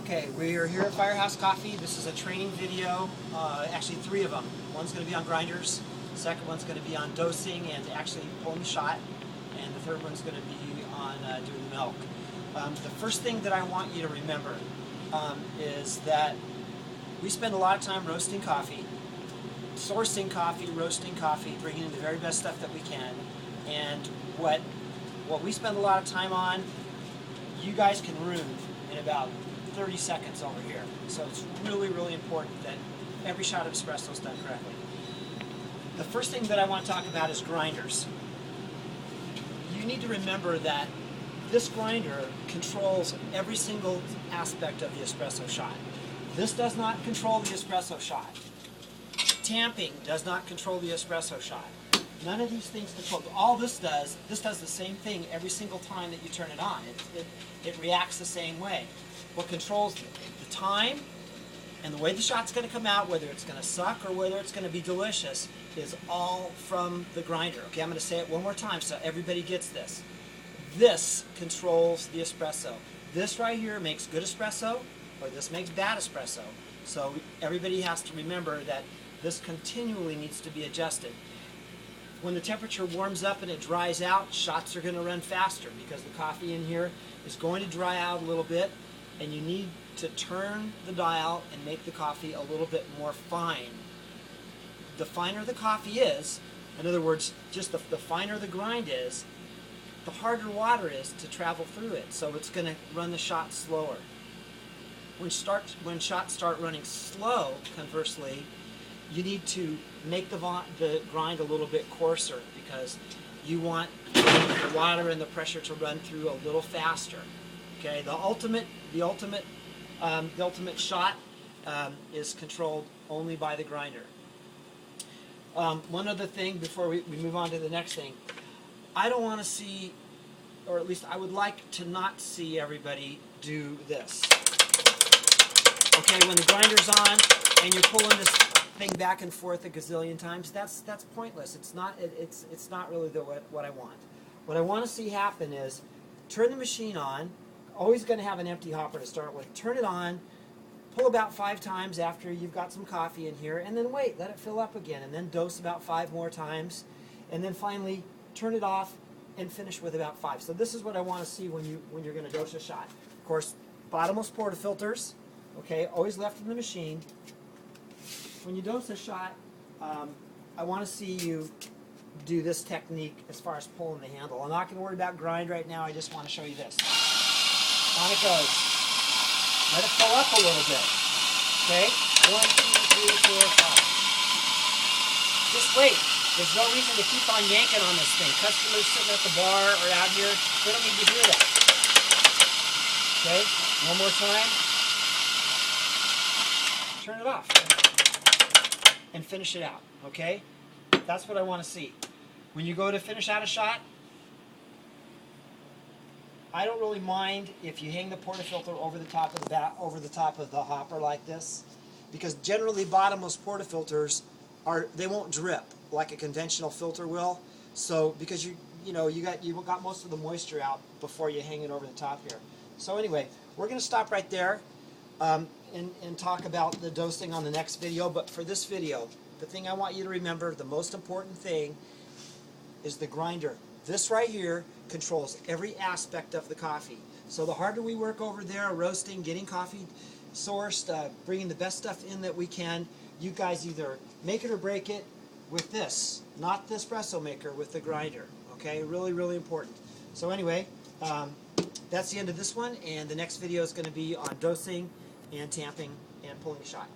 Okay, we are here at Firehouse Coffee. This is a training video, actually 3 of them. One's going to be on grinders, the second one's going to be on dosing and actually pulling the shot, and the third one's going to be on doing the milk. The first thing that I want you to remember is that we spend a lot of time roasting coffee, sourcing coffee, roasting coffee, bringing in the very best stuff that we can, and what we spend a lot of time on, you guys can ruin in about 30 seconds over here. So it's really, really important that every shot of espresso is done correctly. The first thing that I want to talk about is grinders. You need to remember that this grinder controls every single aspect of the espresso shot. This does not control the espresso shot. Tamping does not control the espresso shot. None of these things control. All this does the same thing every single time that you turn it on. It reacts the same way. What controls the time and the way the shot's going to come out, whether it's going to suck or whether it's going to be delicious, is all from the grinder. Okay, I'm going to say it one more time so everybody gets this. This controls the espresso. This right here makes good espresso, or this makes bad espresso. So everybody has to remember that this continually needs to be adjusted. When the temperature warms up and it dries out, shots are going to run faster because the coffee in here is going to dry out a little bit, and you need to turn the dial and make the coffee a little bit more fine. The finer the coffee is, in other words, just the finer the grind is, the harder water is to travel through it, so it's going to run the shot slower. When shots start running slow, conversely, you need to make the grind a little bit coarser because you want the water and the pressure to run through a little faster. Okay, the ultimate shot is controlled only by the grinder. One other thing before we move on to the next thing, I don't want to see, or at least I would like to not see everybody do this. Okay, when the grinder's on and you're pulling this thing back and forth a gazillion times, that's pointless. It's not really what I want. What I want to see happen is turn the machine on. Always going to have an empty hopper to start with. Turn it on, pull about 5 times after you've got some coffee in here, and then wait, let it fill up again, and then dose about 5 more times, and then finally turn it off and finish with about 5. So this is what I want to see when you're going to dose a shot. Of course, bottomless portafilters, okay, always left in the machine. When you dose a shot, I want to see you do this technique as far as pulling the handle. I'm not going to worry about grind right now. I just want to show you this. On it goes. Let it fill up a little bit. Okay? 1, 2, 3, 4, 5. Just wait. There's no reason to keep on yanking on this thing. Customers sitting at the bar or out here, they don't need to hear that. Okay? One more time. Turn it off. And finish it out. Okay? That's what I want to see. When you go to finish out a shot, I don't really mind if you hang the portafilter over the top of the hopper like this, because generally bottomless portafilters they won't drip like a conventional filter will. So because you got most of the moisture out before you hang it over the top here. So anyway, we're going to stop right there and talk about the dosing on the next video. But for this video, the thing I want you to remember, the most important thing, is the grinder. This right here controls every aspect of the coffee. So the harder we work over there, roasting, getting coffee sourced, bringing the best stuff in that we can, you guys either make it or break it with this, not the espresso maker, with the grinder. Okay, really, really important. So anyway, that's the end of this one, and the next video is going to be on dosing and tamping and pulling a shot.